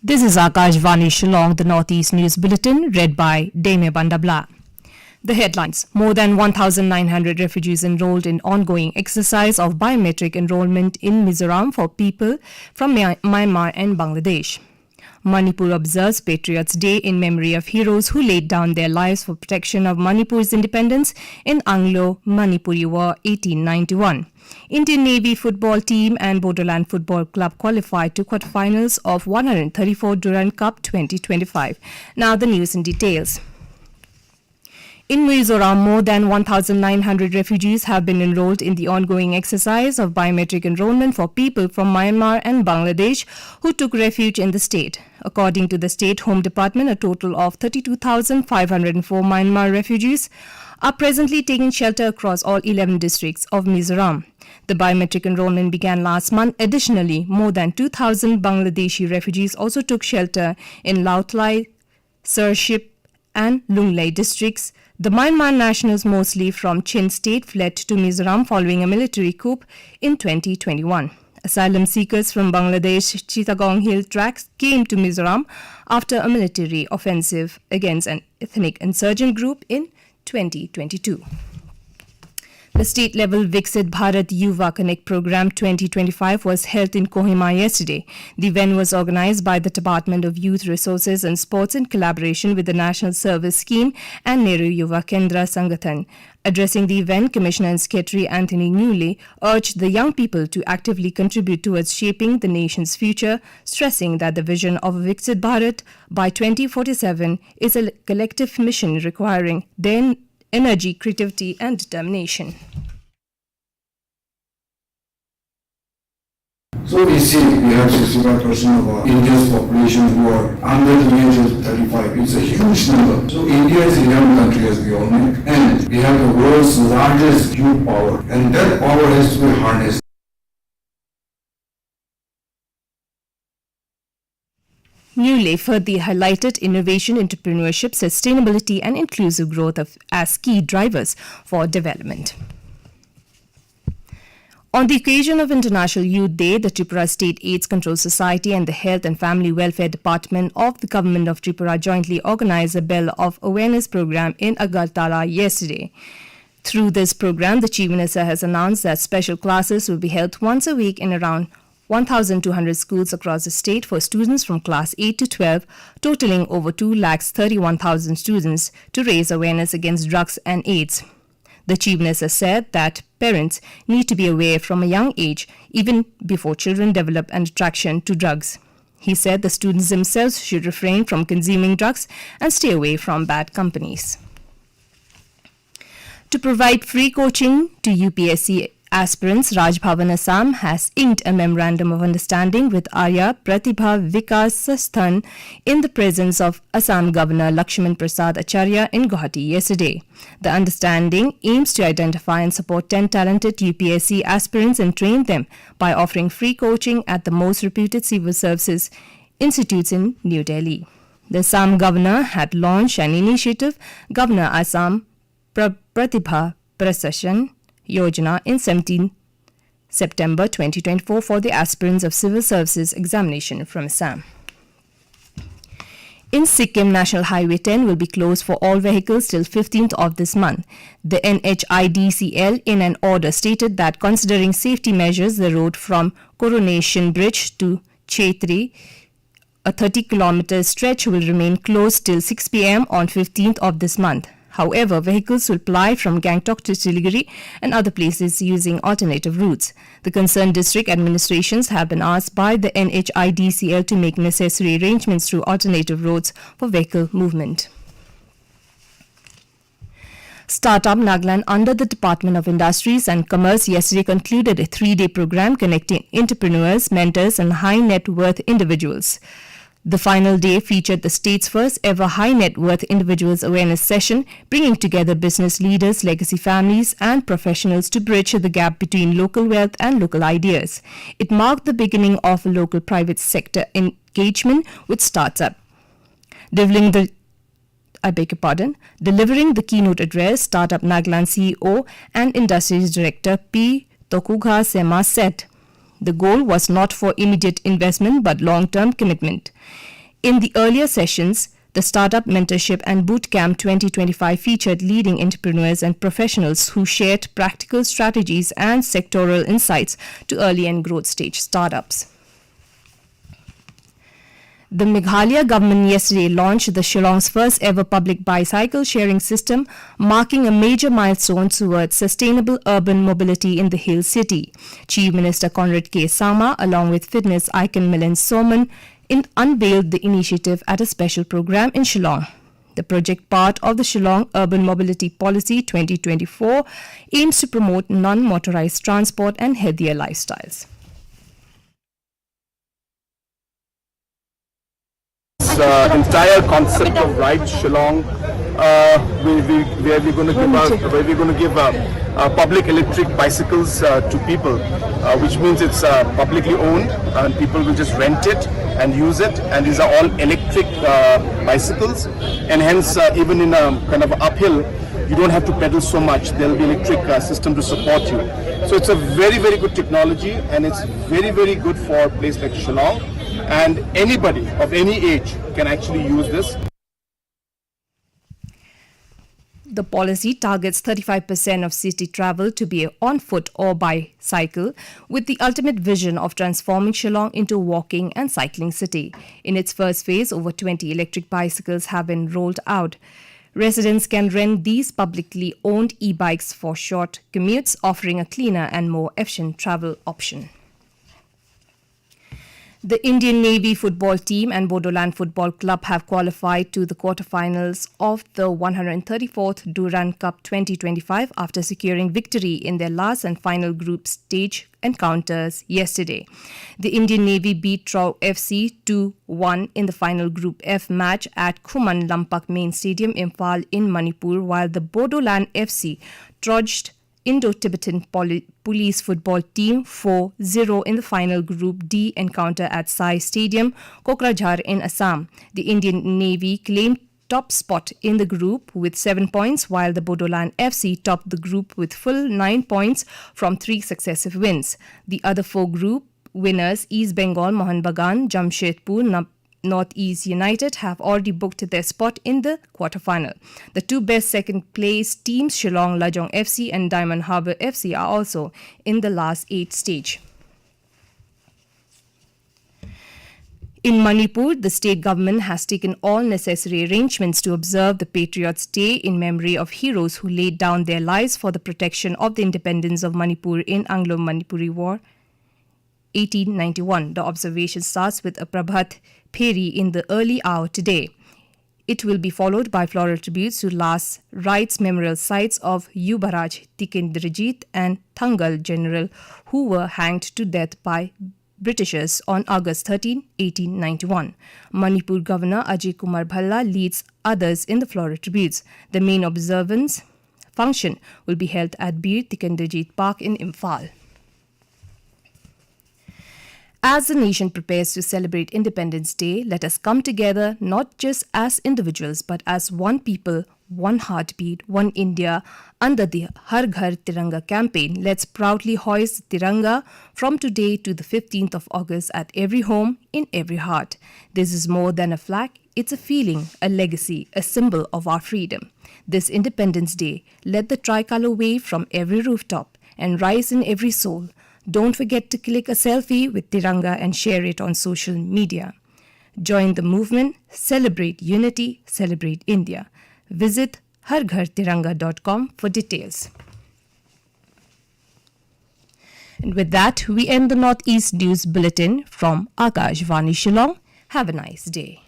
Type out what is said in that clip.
This is AKASHVANI Shillong, the Northeast News Bulletin, read by Dame Bandabla. The headlines: More than 1,900 refugees enrolled in ongoing exercise of biometric enrollment in Mizoram for people from Myanmar and Bangladesh. Manipur observes Patriots' Day in memory of heroes who laid down their lives for protection of Manipur's independence in Anglo-Manipuri War 1891. Indian Navy football team and Borderland Football Club qualified to quarterfinals of 134 Durand Cup 2025. Now the news in details. In Mizoram, more than 1,900 refugees have been enrolled in the ongoing exercise of biometric enrollment for people from Myanmar and Bangladesh who took refuge in the state. According to the State Home Department, a total of 32,504 Myanmar refugees are presently taking shelter across all 11 districts of Mizoram. The biometric enrollment began last month. Additionally, more than 2,000 Bangladeshi refugees also took shelter in Lautlai, Sarship and Lunglei districts. The Myanmar nationals, mostly from Chin state, fled to Mizoram following a military coup in 2021. Asylum seekers from Bangladesh Chittagong Hill tracts came to Mizoram after a military offensive against an ethnic insurgent group in 2022. The state-level Viksit Bharat Yuva Connect Program 2025 was held in Kohima yesterday. The event was organized by the Department of Youth Resources and Sports in collaboration with the National Service Scheme and Nehru Yuva Kendra Sangathan. Addressing the event, Commissioner and Secretary Anthony Newley urged the young people to actively contribute towards shaping the nation's future, stressing that the vision of Viksit Bharat by 2047 is a collective mission requiring their energy, creativity and determination. So we see we have 65% of India's population who are under the age of 35. It's a huge number. So India is a young country, as we all know, and we have the world's largest youth power, and that power has to be harnessed. Newley further highlighted innovation, entrepreneurship, sustainability and inclusive growth as key drivers for development. On the occasion of International Youth Day, the Tripura State AIDS Control Society and the Health and Family Welfare Department of the Government of Tripura jointly organized a Bell of Awareness program in Agartala yesterday. Through this program, the Chief Minister has announced that special classes will be held once a week in around 1,200 schools across the state for students from class 8 to 12, totaling over 231,000 students to raise awareness against drugs and AIDS. The Chief Minister said that parents need to be aware from a young age, even before children develop an attraction to drugs. He said the students themselves should refrain from consuming drugs and stay away from bad companies. To provide free coaching to UPSC aspirants, Raj Bhavan Assam has inked a memorandum of understanding with Arya Pratibha Vikas Sasthan in the presence of Assam Governor Lakshman Prasad Acharya in Guwahati yesterday. The understanding aims to identify and support 10 talented UPSC aspirants and train them by offering free coaching at the most reputed civil services institutes in New Delhi. The Assam Governor had launched an initiative, Governor Assam Pratibha Prasashan Yojana, in 17 September 2024 for the aspirants of civil services examination from Assam. In Sikkim, National Highway 10 will be closed for all vehicles till 15th of this month. The NHIDCL in an order stated that considering safety measures, the road from Coronation Bridge to Chetri, a 30-kilometer stretch, will remain closed till 6 p.m. on 15th of this month. However, vehicles will ply from Gangtok to Siliguri and other places using alternative routes. The concerned district administrations have been asked by the NHIDCL to make necessary arrangements through alternative roads for vehicle movement. Startup Nagaland under the Department of Industries and Commerce yesterday concluded a 3-day program connecting entrepreneurs, mentors and high net worth individuals. The final day featured the state's first ever high net worth individuals awareness session, bringing together business leaders, legacy families and professionals to bridge the gap between local wealth and local ideas. It marked the beginning of a local private sector engagement with startup. Delivering the keynote address, Startup Nagaland CEO and Industries Director P. Tokuga Sema said, The goal was not for immediate investment but long-term commitment. In the earlier sessions, the Startup Mentorship and Bootcamp 2025 featured leading entrepreneurs and professionals who shared practical strategies and sectoral insights to early and growth stage startups. The Meghalaya government yesterday launched the Shillong's first ever public bicycle sharing system, marking a major milestone towards sustainable urban mobility in the Hill City. Chief Minister Conrad K. Sama, along with fitness icon Milind Soman, unveiled the initiative at a special program in Shillong. The project, part of the Shillong Urban Mobility Policy 2024, aims to promote non-motorized transport and healthier lifestyles. Entire concept of Ride Shillong, where we're going to give public electric bicycles to people, which means it's publicly owned and people will just rent it and use it, and these are all electric bicycles, and hence even in a kind of uphill you don't have to pedal so much. There will be electric system to support you. So it's a very, very good technology, and it's very, very good for a place like Shillong, and anybody of any age can actually use this. The policy targets 35% of city travel to be on foot or by cycle, with the ultimate vision of transforming Shillong into a walking and cycling city. In its first phase, over 20 electric bicycles have been rolled out. Residents can rent these publicly owned e-bikes for short commutes, offering a cleaner and more efficient travel option. The Indian Navy football team and Bodoland Football Club have qualified to the quarterfinals of the 134th Durand Cup 2025 after securing victory in their last and final group stage encounters yesterday. The Indian Navy beat Trau FC 2-1 in the final Group F match at Khuman Lampak Main Stadium, Imphal in Manipur, while the Bodoland FC trudged Indo-Tibetan Police football team 4-0 in the final Group D encounter at Sai Stadium, Kokrajhar in Assam. The Indian Navy claimed top spot in the group with 7 points, while the Bodoland FC topped the group with full 9 points from 3 successive wins. The other 4 group winners, East Bengal, Mohan Bagan, Jamshedpur, Northeast United, have already booked their spot in the quarterfinal. The 2 best second place teams, Shillong Lajong FC and Diamond Harbour FC, are also in the last 8 stage. In Manipur, the state government has taken all necessary arrangements to observe the Patriots' Day in memory of heroes who laid down their lives for the protection of the independence of Manipur in Anglo-Manipuri War 1891. The observation starts with a Prabhat Pheri in the early hour today. It will be followed by floral tributes to last rites memorial sites of Yubaraj Tikendrajit and Thangal General, who were hanged to death by Britishers on August 13, 1891. Manipur Governor Ajay Kumar Bhalla leads others in the floral tributes. The main observance function will be held at Bir Tikendrajit Park in Imphal. As the nation prepares to celebrate Independence Day, let us come together not just as individuals but as one people, one heartbeat, one India under the Har Ghar Tiranga campaign. Let's proudly hoist Tiranga from today to the 15th of August at every home, in every heart. This is more than a flag, it's a feeling, a legacy, a symbol of our freedom. This Independence Day, let the tricolor wave from every rooftop and rise in every soul. Don't forget to click a selfie with Tiranga and share it on social media. Join the movement, celebrate unity, celebrate India. Visit harghartiranga.com for details. And with that, we end the Northeast News Bulletin from AKASHVANI Shillong. Have a nice day.